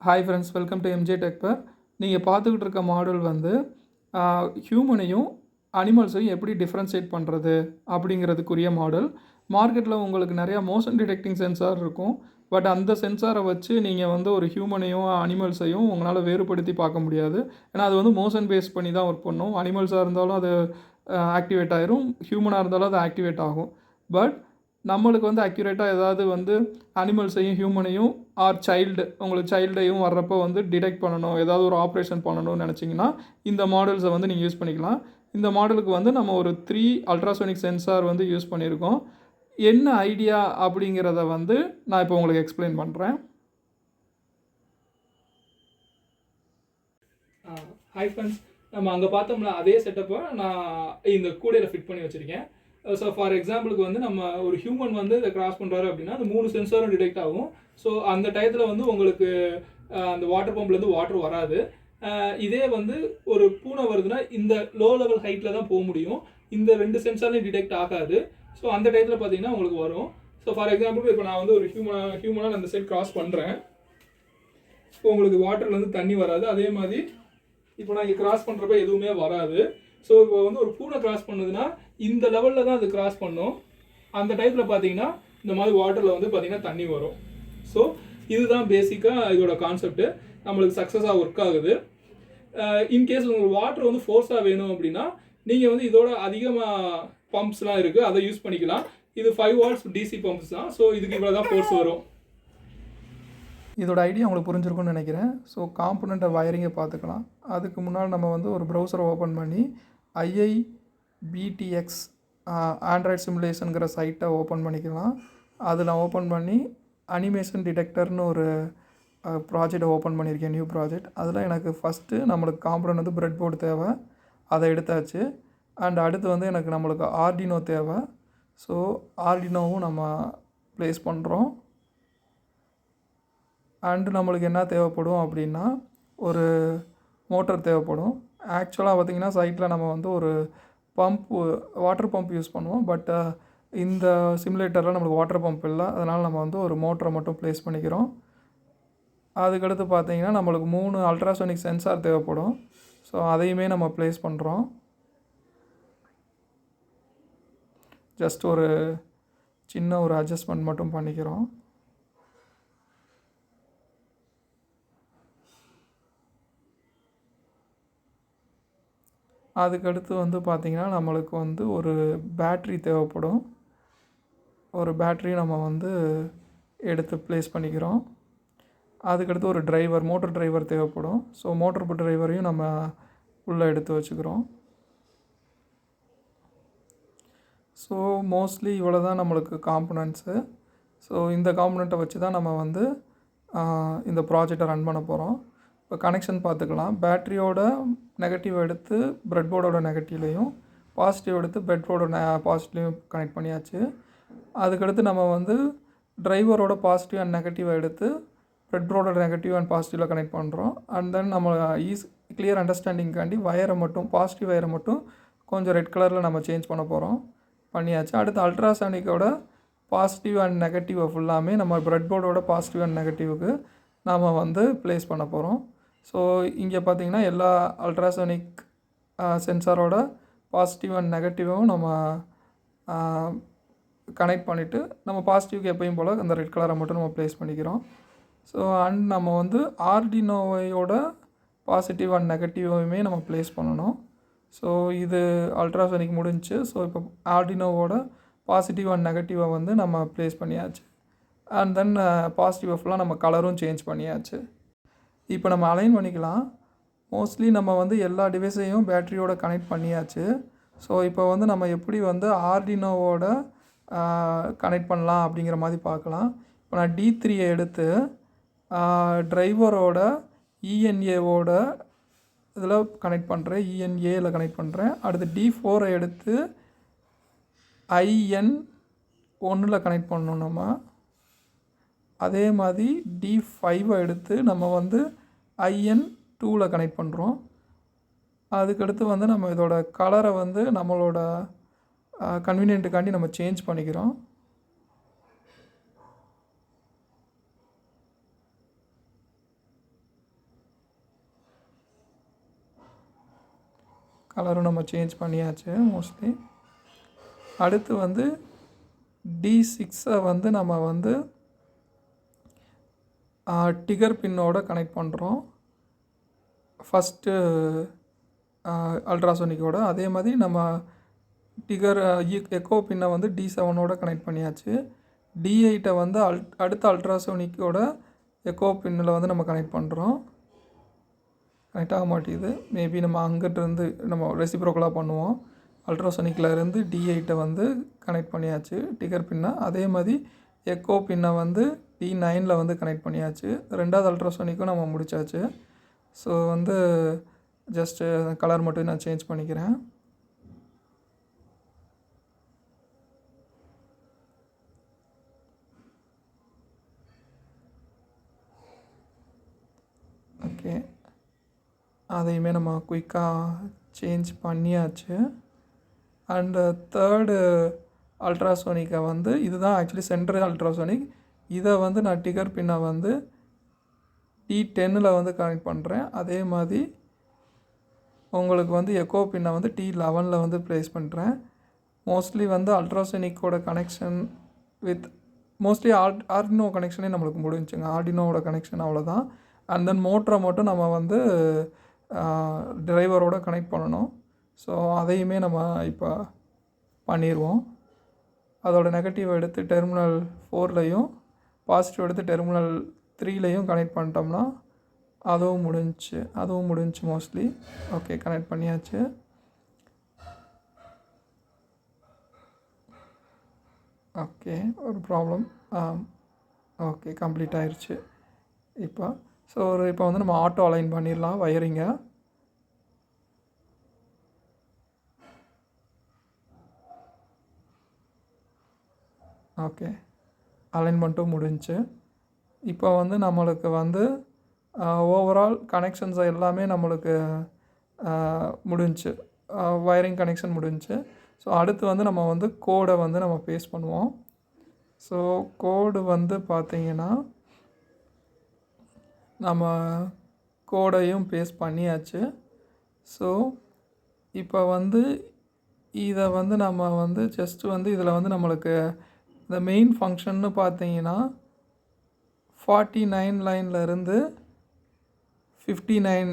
Hi friends, welcome to MJ Techbar. நீங்கள் பார்த்துக்கிட்டு இருக்க மாடல் வந்து ஹியூமனையும் அனிமல்ஸையும் எப்படி டிஃப்ரென்ஷியேட் பண்ணுறது அப்படிங்கிறதுக்குரிய மாடல். மார்க்கெட்டில் உங்களுக்கு நிறையா மோஷன் டிடெக்டிங் சென்சார் இருக்கும். பட் அந்த சென்சாரை வச்சு நீங்கள் வந்து ஒரு ஹியூமனையும் அனிமல்ஸையும் உங்களால் வேறுபடுத்தி பார்க்க முடியாது. ஏன்னா அது வந்து மோஷன் பேஸ் பண்ணி தான் ஒர்க் பண்ணும். அனிமல்ஸாக இருந்தாலும் அது ஆக்டிவேட் ஆகிரும், ஹியூமனாக இருந்தாலும் அது ஆக்டிவேட் ஆகும். பட் நம்மளுக்கு வந்து அக்யூரேட்டாக ஏதாவது வந்து அனிமல்ஸையும் ஹியூமனையும் உங்களுக்கு சைல்டையும் வர்றப்போ வந்து டிடெக்ட் பண்ணணும், ஏதாவது ஒரு ஆப்ரேஷன் பண்ணணும்னு நினச்சிங்கன்னா இந்த மாடல்ஸை வந்து நீங்கள் யூஸ் பண்ணிக்கலாம். இந்த மாடலுக்கு வந்து நம்ம ஒரு 3 அல்ட்ராசோனிக் சென்சார் வந்து யூஸ் பண்ணியிருக்கோம். என்ன ஐடியா அப்படிங்கிறத வந்து நான் இப்போ உங்களுக்கு எக்ஸ்பிளைன் பண்ணுறேன். ஹாய் ஃப்ரெண்ட்ஸ், நம்ம அங்கே பார்த்தோம்னா அதே செட்டப்பை நான் இந்த கூடையில் ஃபிட் பண்ணி வச்சுருக்கேன். ஸோ ஃபார் எக்ஸாம்பிளுக்கு வந்து நம்ம ஒரு ஹியூமன் வந்து இதை கிராஸ் பண்ணுறாரு அப்படின்னா அந்த 3 சென்சாரும் டிடெக்ட் ஆகும். ஸோ அந்த டயத்தில் வந்து உங்களுக்கு அந்த வாட்டர் பம்ப்லேருந்து வாட்டர் வராது. இதே வந்து ஒரு பூனை வருதுன்னா இந்த லோ லெவல் ஹைட்டில் தான் போக முடியும், இந்த 2 சென்சார்லையும் டிடெக்ட் ஆகாது. ஸோ அந்த டயத்தில் பார்த்தீங்கன்னா உங்களுக்கு வரும். ஸோ ஃபார் எக்ஸாம்பிளுக்கு இப்போ நான் வந்து ஒரு ஹியூமனாக அந்த சைட் கிராஸ் பண்ணுறேன். இப்போ உங்களுக்கு வாட்டர்லேருந்து தண்ணி வராது. அதே மாதிரி இப்போ நான் இங்கே கிராஸ் பண்ணுறப்ப எதுவுமே வராது. ஸோ இப்போ வந்து ஒரு பூனை கிராஸ் பண்ணுதுன்னா இந்த லெவலில் தான் அது கிராஸ் பண்ணும். அந்த டைத்தில் பார்த்தீங்கன்னா இந்த மாதிரி வாட்டரில் வந்து பார்த்தீங்கன்னா தண்ணி வரும். ஸோ இதுதான் பேசிக்காக இதோட கான்செப்ட்டு. நம்மளுக்கு சக்ஸஸாக ஒர்க் ஆகுது. இன்கேஸ் உங்களுக்கு வாட்டர் வந்து ஃபோர்ஸாக வேணும் அப்படின்னா நீங்கள் வந்து இதோட அதிகமாக பம்ப்ஸ்லாம் இருக்குது, அதை யூஸ் பண்ணிக்கலாம். இது 5 வாட்ஸ் டிசி பம்ப்ஸ் தான். ஸோ இதுக்கு இவ்வளோ தான் ஃபோர்ஸ் வரும். இதோட ஐடியா உங்களுக்கு புரிஞ்சிருக்கும்னு நினைக்கிறேன். ஸோ காம்பனண்ட்டை வயரிங்கை பார்த்துக்கலாம். அதுக்கு முன்னால் நம்ம வந்து ஒரு ப்ரௌசரை ஓப்பன் பண்ணி IIBTX ஆண்ட்ராய்ட் சிமுலேஷனுங்கிற சைட்டை ஓப்பன் பண்ணிக்கலாம். அதில் ஓப்பன் பண்ணி அனிமேஷன் டிடெக்டர்னு ஒரு ப்ராஜெக்டை ஓப்பன் பண்ணியிருக்கேன், நியூ ப்ராஜெக்ட். அதில் எனக்கு ஃபஸ்ட்டு நம்மளுக்கு காம்பனண்ட் வந்து பிரெட் போர்டு தேவை, அதை எடுத்தாச்சு. அண்ட் அடுத்து வந்து நம்மளுக்கு ஆர்டினோ தேவை. ஸோ ஆர்டினோவும் நம்ம ப்ளேஸ் பண்ணுறோம். அண்டு நம்மளுக்கு என்ன தேவைப்படும் அப்படின்னா ஒரு மோட்டர் தேவைப்படும். ஆக்சுவலாக பார்த்திங்கன்னா சைட்டில் நம்ம வந்து ஒரு வாட்டர் பம்ப் யூஸ் பண்ணுவோம். பட் இந்த சிமுலேட்டரில் நம்மளுக்கு வாட்டர் பம்ப் இல்லை, அதனால் நம்ம வந்து ஒரு மோட்டரை மட்டும் ப்ளேஸ் பண்ணிக்கிறோம். அதுக்கடுத்து பார்த்திங்கன்னா நம்மளுக்கு 3 அல்ட்ராசோனிக் சென்சார் தேவைப்படும். ஸோ அதையுமே நம்ம ப்ளேஸ் பண்ணுறோம். ஜஸ்ட் ஒரு சின்ன ஒரு அட்ஜஸ்ட்மெண்ட் மட்டும் பண்ணிக்கிறோம். அதுக்கடுத்து வந்து பார்த்திங்கன்னா நம்மளுக்கு வந்து ஒரு பேட்ரி தேவைப்படும். ஒரு பேட்ரி நம்ம வந்து எடுத்து ப்ளேஸ் பண்ணிக்கிறோம். அதுக்கடுத்து ஒரு மோட்டர் டிரைவர் தேவைப்படும். ஸோ மோட்டர் டிரைவரையும் நம்ம உள்ளே எடுத்து வச்சுக்கிறோம். ஸோ மோஸ்ட்லி இவ்வளோ தான் நம்மளுக்கு காம்பனண்ட்ஸு. ஸோ இந்த காம்பனண்ட்டை வச்சு தான் நம்ம வந்து இந்த ப்ராஜெக்டை ரன் பண்ண போகிறோம். இப்போ கனெக்ஷன் பார்த்துக்கலாம். பேட்ரியோட நெகட்டிவ் எடுத்து பிரெட் போர்டோட நெகட்டிவ்லையும், பாசிட்டிவ் எடுத்து பிரெட் போர்டோட பாசிட்டிவ்லையும் கனெக்ட் பண்ணியாச்சு. அதுக்கடுத்து நம்ம வந்து டிரைவரோட பாசிட்டிவ் அண்ட் நெகட்டிவை எடுத்து பிரெட் போர்டோட நெகட்டிவ் அண்ட் பாசிட்டிவில் கனெக்ட் பண்ணுறோம். அண்ட் தென் நம்ம கிளியர் அண்டர்ஸ்டாண்டிங்காண்டி பாசிட்டிவ் வயரை மட்டும் கொஞ்சம் ரெட் கலரில் நம்ம சேஞ்ச் பண்ண போகிறோம். பண்ணியாச்சு. அடுத்து அல்ட்ராசானிக்கோட பாசிட்டிவ் அண்ட் நெகட்டிவை ஃபுல்லாமே நம்ம பிரெட் போர்டோட பாசிட்டிவ் அண்ட் நெகட்டிவுக்கு நாம் வந்து ப்ளேஸ் பண்ண போகிறோம். ஸோ இங்கே பார்த்திங்கன்னா எல்லா அல்ட்ராசோனிக் சென்சாரோட பாசிட்டிவ் அண்ட் நெகட்டிவும் நம்ம கனெக்ட் பண்ணிவிட்டு நம்ம பாசிட்டிவ்க்கு எப்பயும் போல் அந்த ரெட் கலரை மட்டும் நம்ம ப்ளேஸ் பண்ணிக்கிறோம். ஸோ அண்ட் நம்ம வந்து ஆர்டினோவையோட பாசிட்டிவ் அண்ட் நெகட்டிவையுமே நம்ம ப்ளேஸ் பண்ணணும். ஸோ இது அல்ட்ராசோனிக் முடிஞ்சிச்சு. ஸோ இப்போ ஆர்டினோவோட பாசிட்டிவ் அண்ட் நெகட்டிவை வந்து நம்ம ப்ளேஸ் பண்ணியாச்சு. அண்ட் தென் பாசிட்டிவ் ஃபுல்லாக நம்ம கலரும் சேஞ்ச் பண்ணியாச்சு. இப்போ நம்ம அலைன் பண்ணிக்கலாம். மோஸ்ட்லி நம்ம வந்து எல்லா டிவைஸையும் பேட்டரியோட கனெக்ட் பண்ணியாச்சு. ஸோ இப்போ வந்து நம்ம எப்படி வந்து ஆர்டினோவோட கனெக்ட் பண்ணலாம் அப்படிங்கிற மாதிரி பார்க்கலாம். இப்போ நான் D3 எடுத்து டிரைவரோட ENAவோட இதில் கனெக்ட் பண்ணுறேன், ENAவில் கனெக்ட் பண்ணுறேன். அடுத்து D4 எடுத்து IN1 கனெக்ட் பண்ணணும் நம்ம. அதே மாதிரி D5 எடுத்து நம்ம வந்து IN2 கனெக்ட் பண்ணுறோம். அதுக்கடுத்து வந்து நம்ம இதோட கலரை வந்து நம்மளோட கன்வீனியன்ட்டுக்காண்டி நம்ம சேஞ்ச் பண்ணிக்கிறோம். கலரும் நம்ம சேஞ்ச் பண்ணியாச்சு மோஸ்ட்லி. அடுத்து வந்து D6 வந்து நம்ம வந்து டிகர் பின்னோட கனெக்ட் பண்ணுறோம் ஃபஸ்ட்டு அல்ட்ராசோனிக்கோட. அதே மாதிரி நம்ம டிகர் எக்கோ பின்னை வந்து D7ஓட கனெக்ட் பண்ணியாச்சு. D8 வந்து அடுத்த அல்ட்ராசோனிக்கோட எக்கோ பின்னில் வந்து நம்ம கனெக்ட் பண்ணுறோம். கனெக்ட் ஆக மாட்டேங்குது. மேபி நம்ம அங்கிட்டிருந்து நம்ம ரெசிப்ரோக்கலாக பண்ணுவோம். அல்ட்ராசோனிக்கில் இருந்து D8 வந்து கனெக்ட் பண்ணியாச்சு டிகர் பின்னை. அதே மாதிரி எக்கோ பின்னை வந்து D9 வந்து கனெக்ட் பண்ணியாச்சு. ரெண்டாவது அல்ட்ராசோனிக்கும் நம்ம முடித்தாச்சு. ஸோ வந்து ஜஸ்ட்டு கலர் மட்டும் நான் சேஞ்ச் பண்ணிக்கிறேன். ஓகே, அதையுமே நம்ம குயிக்காக சேஞ்ச் பண்ணியாச்சு. அண்டு தேர்டு அல்ட்ராசோனிக்கை வந்து இதுதான் ஆக்சுவலி சென்ட்ரல் அல்ட்ராசோனிக். இதை வந்து நான் டிகர் பின்னை வந்து D10 வந்து கனெக்ட் பண்ணுறேன். அதே மாதிரி உங்களுக்கு வந்து எக்கோ பின்னை வந்து D11 வந்து ப்ளேஸ் பண்ணுறேன். மோஸ்ட்லி வந்து அல்ட்ராசோனிக்கோட கனெக்ஷன் வித் மோஸ்ட்லி ஆர்டினோ கனெக்ஷனே நம்மளுக்கு முடிஞ்சுங்க. ஆர்டினோவோட கனெக்ஷன் அவ்வளோதான். அண்ட் தென் மோட்டரை மட்டும் நம்ம வந்து டிரைவரோட கனெக்ட் பண்ணணும். ஸோ அதையுமே நம்ம இப்போ பண்ணிடுவோம். அதோட நெகட்டிவ் எடுத்து டெர்மினல் 4லையும் பாசிட்டிவ் எடுத்து டெர்மினல் 3லையும் கனெக்ட் பண்ணிட்டோம்னா அதுவும் முடிஞ்சு மோஸ்ட்லி. ஓகே, கனெக்ட் பண்ணியாச்சு. ஓகே, ஒரு ப்ராப்ளம். ஓகே, கம்ப்ளீட் ஆயிடுச்சு இப்போ. ஸோ இப்போ வந்து நம்ம ஆட்டோ அலைன் பண்ணிடலாம் வயரிங்கை. ஓகே, அலைன்மெண்ட்டும் முடிஞ்சு. இப்போ வந்து நம்மளுக்கு வந்து ஓவரால் கனெக்ஷன்ஸ் எல்லாமே நம்மளுக்கு முடிஞ்சு, வயரிங் கனெக்ஷன் முடிஞ்சு. ஸோ அடுத்து வந்து நம்ம வந்து கோடை வந்து நம்ம பேஸ்ட் பண்ணுவோம். ஸோ கோடு வந்து பார்த்திங்கன்னா நம்ம கோடையும் பேஸ்ட் பண்ணியாச்சு. ஸோ இப்போ வந்து இதை வந்து நம்ம வந்து ஜஸ்ட்டு வந்து இதில் வந்து நம்மளுக்கு இந்த மெயின் ஃபங்க்ஷன்னு பார்த்தீங்கன்னா 49 லைன்லேருந்து 59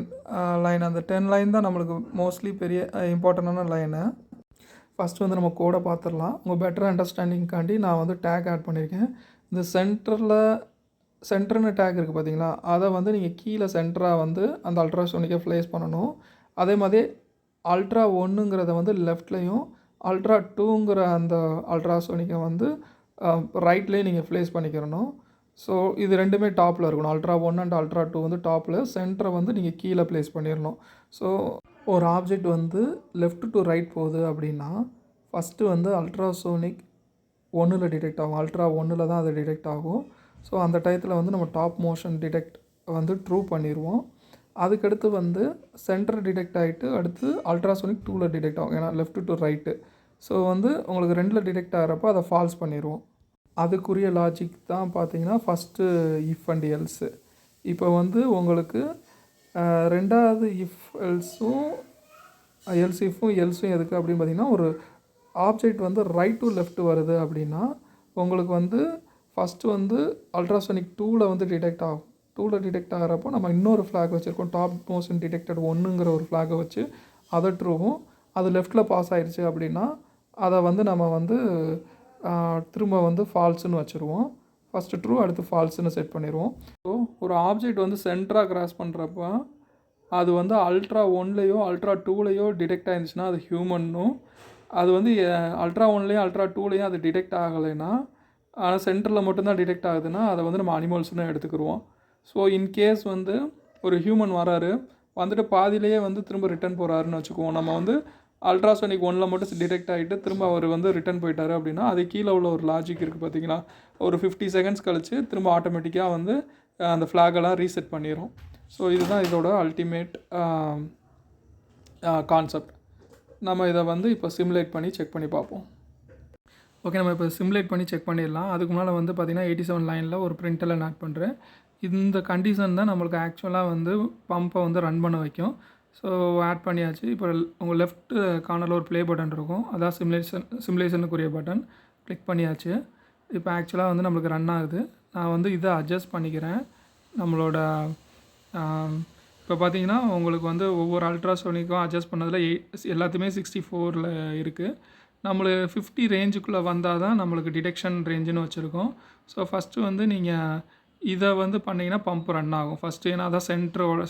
லைன், அந்த 10 லைன் தான் நம்மளுக்கு மோஸ்ட்லி பெரிய இம்பார்ட்டண்டான லைனு. ஃபஸ்ட்டு வந்து நம்ம கோடை பார்த்துடலாம். உங்கள் பெட்டர் அண்டர்ஸ்டாண்டிங்காண்டி நான் வந்து டேக் ஆட் பண்ணியிருக்கேன். இந்த சென்டர்னு டேக் இருக்குது பார்த்தீங்களா, அதை வந்து நீங்கள் கீழே சென்டராக வந்து அந்த அல்ட்ராசோனிக்கை ப்ளேஸ் பண்ணணும். அதே மாதிரி அல்ட்ரா 1ங்கிறத வந்து லெஃப்ட்லேயும் அல்ட்ரா 2ங்கிற அந்த அல்ட்ராசோனிக்கை வந்து ரைட்லேயும் நீங்கள் ப்ளேஸ் பண்ணிக்கிறணும். ஸோ இது ரெண்டுமே டாப்பில் இருக்கணும். அல்ட்ரா 1 அண்ட் அல்ட்ரா 2 வந்து டாப்பில், சென்டரை வந்து நீங்கள் கீழே ப்ளேஸ் பண்ணிடணும். ஸோ ஒரு ஆப்ஜெக்ட் வந்து லெஃப்ட் டு ரைட் போகுது அப்படின்னா ஃபஸ்ட்டு வந்து அல்ட்ராசோனிக் 1ல் டிடெக்ட் ஆகும். அல்ட்ரா 1ல் தான் அது டிடெக்ட் ஆகும். ஸோ அந்த டயத்தில் வந்து நம்ம டாப் மோஷன் டிடெக்ட் வந்து ட்ரூ பண்ணிடுவோம். அதுக்கடுத்து வந்து சென்டர் டிடெக்ட் ஆகிட்டு அடுத்து அல்ட்ராசோனிக் 2ல் டிடெக்ட் ஆகும். ஏன்னா லெஃப்ட் டு ரைட்டு. ஸோ வந்து உங்களுக்கு 2ல் டிடெக்ட் ஆகிறப்போ அதை ஃபால்ஸ் பண்ணிடுவோம். அதுக்குரிய லாஜிக் தான் பார்த்தீங்கன்னா ஃபஸ்ட்டு இஃப் அண்ட் எல்ஸு. இப்போ வந்து உங்களுக்கு ரெண்டாவது இஃப் எல்ஸும் எல்ஸும் எதுக்கு அப்படின்னு பார்த்தீங்கன்னா, ஒரு ஆப்ஜெக்ட் வந்து ரைட் டு லெஃப்ட் வருது அப்படின்னா உங்களுக்கு வந்து ஃபஸ்ட்டு வந்து அல்ட்ராசோனிக் 2ல் வந்து டிடெக்ட் ஆகும். 2ல் டிடெக்ட் ஆகிறப்போ நம்ம இன்னொரு ஃப்ளாக் வச்சுருக்கோம், டாப் மோஷன் டிடெக்டட் 1ங்கிற ஒரு ஃப்ளாகை வச்சு அதை ட்ரூவும். அது லெஃப்ட்டில் பாஸ் ஆகிடுச்சு அப்படின்னா அதை வந்து நம்ம வந்து திரும்ப வந்து ஃபால்ஸுன்னு வச்சுருவோம். ஃபஸ்ட்டு ட்ரூ அடுத்து ஃபால்ஸுன்னு செட் பண்ணிடுவோம். ஸோ ஒரு ஆப்ஜெக்ட் வந்து சென்டராக கிராஸ் பண்ணுறப்ப அது வந்து அல்ட்ரா 1லையோ அல்ட்ரா 2லையோ டிடெக்ட் ஆகிருந்துச்சுன்னா அது ஹியூமன்னும், அது வந்து அல்ட்ரா 1லையும் அல்ட்ரா 2லையும் அது டிடெக்ட் ஆகலைன்னா, ஆனால் சென்டரில் மட்டும்தான் டிடெக்ட் ஆகுதுன்னா அதை வந்து நம்ம அனிமல்ஸ்னு எடுத்துக்கிடுவோம். ஸோ இன்கேஸ் வந்து ஒரு ஹியூமன் வராரு, வந்துட்டு பாதியிலேயே வந்து திரும்ப ரிட்டர்ன் போகிறாருன்னு வச்சுக்குவோம். நம்ம வந்து அல்ட்ராசோனிக் 1ல் மட்டும் டிடெக்ட் ஆகிட்டு திரும்ப அவர் வந்து ரிட்டர்ன் போயிட்டார் அப்படின்னா அது கீழே உள்ள ஒரு லாஜிக் இருக்குது பார்த்தீங்களா, ஒரு 50 செகண்ட்ஸ் கழித்து திரும்ப ஆட்டோமேட்டிக்காக வந்து அந்த ஃப்ளாகெல்லாம் ரீசெட் பண்ணிடும். ஸோ இதுதான் இதோட அல்டிமேட் கான்செப்ட். நம்ம இதை வந்து இப்போ சிமுலேட் பண்ணி செக் பண்ணி பார்ப்போம். ஓகே, நம்ம இப்போ சிமுலேட் பண்ணி செக் பண்ணிடலாம். அதுக்கு முன்னால் வந்து பார்த்திங்கன்னா 87 லைனில் ஒரு பிரிண்டெல்லாம் ஆட் பண்ணுறேன். இந்த கண்டிஷன் தான் நம்மளுக்கு ஆக்சுவலாக வந்து பம்பை வந்து ரன் பண்ண வைக்கும். ஸோ ஆட் பண்ணியாச்சு. இப்போ உங்கள் லெஃப்ட் கார்னரில் ஒரு ப்ளே பட்டன் இருக்கும், அதான் சிமுலேஷனுக்குரிய பட்டன். கிளிக் பண்ணியாச்சு. இப்போ ஆக்சுவலாக வந்து நம்மளுக்கு ரன் ஆகுது. நான் வந்து இதை அட்ஜஸ்ட் பண்ணிக்கிறேன். நம்மளோட இப்போ பார்த்தீங்கன்னா உங்களுக்கு வந்து ஒவ்வொரு அல்ட்ராசோனிக்கும் அட்ஜஸ்ட் பண்ணதில் எல்லாத்தையுமே 64ல் இருக்குது. நம்மளுக்கு 50 ரேஞ்சுக்குள்ளே வந்தால் தான் நம்மளுக்கு டிடெக்ஷன் ரேஞ்சுன்னு வச்சுருக்கோம். ஸோ ஃபஸ்ட்டு வந்து நீங்கள் இதை வந்து பண்ணிங்கன்னா பம்ப் ரன் ஆகும் ஃபஸ்ட்டு. ஏன்னா அதான்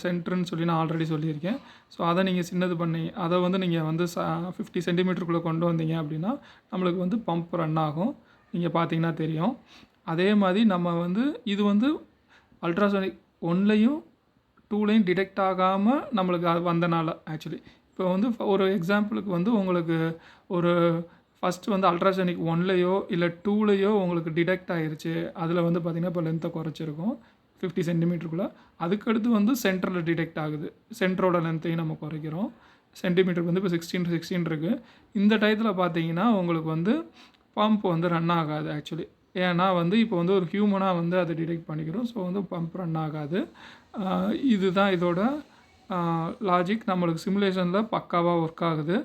சென்ட்ருன்னு சொல்லி நான் ஆல்ரெடி சொல்லியிருக்கேன். ஸோ அதை நீங்கள் சின்னது பண்ணி அதை வந்து நீங்கள் வந்து 50 சென்டிமீட்டருக்குள்ளே கொண்டு வந்தீங்க அப்படின்னா நம்மளுக்கு வந்து பம்ப் ரன் ஆகும். நீங்கள் பார்த்தீங்கன்னா தெரியும். அதே மாதிரி நம்ம வந்து இது வந்து அல்ட்ராசோனிக் 1லையும் 2லையும் டிடெக்ட் ஆகாமல் நம்மளுக்கு அது வந்தனால ஆக்சுவலி இப்போ வந்து ஒரு எக்ஸாம்பிளுக்கு வந்து உங்களுக்கு ஒரு ஃபஸ்ட்டு வந்து அல்ட்ராசோனிக் 1லையோ இல்லை 2லையோ உங்களுக்கு டிடெக்ட் ஆகிருச்சு. அதில் வந்து பார்த்திங்கன்னா இப்போ லென்த்தை குறைச்சிருக்கோம் 50 சென்டிமீட்டருக்குள்ளே. அதுக்கடுத்து வந்து சென்டரில் டிடெக்ட் ஆகுது. சென்டரோட லென்த்தையும் நம்ம குறைக்கிறோம். சென்டிமீட்டருக்கு வந்து இப்போ 16 இருக்குது. இந்த டயத்தில் பார்த்தீங்கன்னா உங்களுக்கு வந்து பம்ப் வந்து ரன் ஆகாது ஆக்சுவலி. ஏன்னா வந்து இப்போ வந்து ஒரு ஹியூமனாக வந்து அதை டிடெக்ட் பண்ணிக்கிறோம். ஸோ வந்து பம்ப் ரன் ஆகாது. இதுதான் இதோட லாஜிக். நம்மளுக்கு சிமுலேஷனில் பக்காவாக ஒர்க் ஆகுது.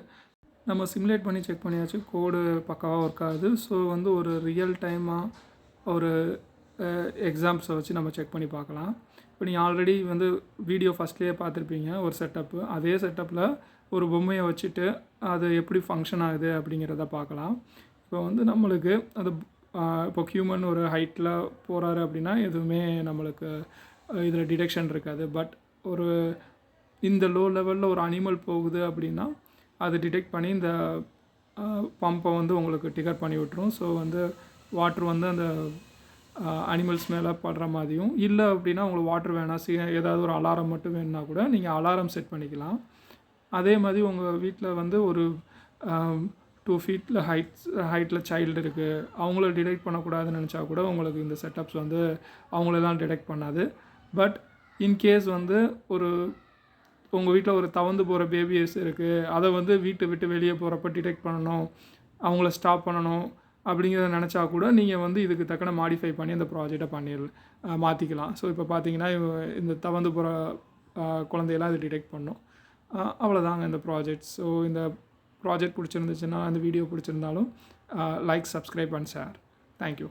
நம்ம சிமுலேட் பண்ணி செக் பண்ணியாச்சு, கோடு பக்காவாக ஒர்க் ஆகுது. ஸோ வந்து ஒரு ரியல் டைமாக ஒரு எக்ஸாம்ஸை வச்சு நம்ம செக் பண்ணி பார்க்கலாம். இப்போ நீங்கள் ஆல்ரெடி வந்து வீடியோ ஃபஸ்ட்லேயே பார்த்துருப்பீங்க ஒரு செட்டப்பு. அதே செட்டப்பில் ஒரு பொம்மையை வச்சுட்டு அது எப்படி ஃபங்க்ஷன் ஆகுது அப்படிங்கிறத பார்க்கலாம். இப்போ வந்து நம்மளுக்கு அது இப்போ ஹியூமன் ஒரு ஹைட்டில் போகிறாரு அப்படின்னா எதுவுமே நம்மளுக்கு இதில் டிடெக்ஷன் இருக்காது. பட் ஒரு இந்த லோ லெவலில் ஒரு அனிமல் போகுது அப்படின்னா அது டிடெக்ட் பண்ணி இந்த பம்பை வந்து உங்களுக்கு டிகர் பண்ணி விட்டுரும். ஸோ வந்து வாட்ரு வந்து அந்த அனிமல்ஸ் மேலே படுற மாதிரியும், இல்லை அப்படின்னா உங்களுக்கு வாட்ரு வேணாம் ஏதாவது ஒரு அலாரம் மட்டும் வேணுன்னா கூட நீங்கள் அலாரம் செட் பண்ணிக்கலாம். அதே மாதிரி உங்கள் வீட்டில் வந்து ஒரு 2 ஃபீட்டில் ஹைட்டில் சைல்டு இருக்குது, அவங்கள டிடெக்ட் பண்ணக்கூடாதுன்னு நினச்சா கூட உங்களுக்கு இந்த செட்டப்ஸ் வந்து அவங்களெல்லாம் டிடெக்ட் பண்ணாது. பட் இன்கேஸ் வந்து ஒரு உங்கள் வீட்டில் ஒரு தவந்து போகிற பேபிஸ் இருக்குது, அதை வந்து வீட்டை விட்டு வெளியே போகிறப்ப டிடெக்ட் பண்ணணும், அவங்கள ஸ்டாப் பண்ணணும் அப்படிங்கிறத நினச்சா கூட நீங்கள் வந்து இதுக்கு தக்கன மாடிஃபை பண்ணி அந்த ப்ராஜெக்டை மாற்றிக்கலாம். ஸோ இப்போ பார்த்தீங்கன்னா இந்த தவந்து போகிற குழந்தையெல்லாம் இது டிடெக்ட் பண்ணும். அவ்வளோதாங்க இந்த ப்ராஜெக்ட். ஸோ இந்த ப்ராஜெக்ட் பிடிச்சிருந்துச்சுன்னா, அந்த வீடியோ பிடிச்சிருந்தாலும் like, subscribe and share. Thank you.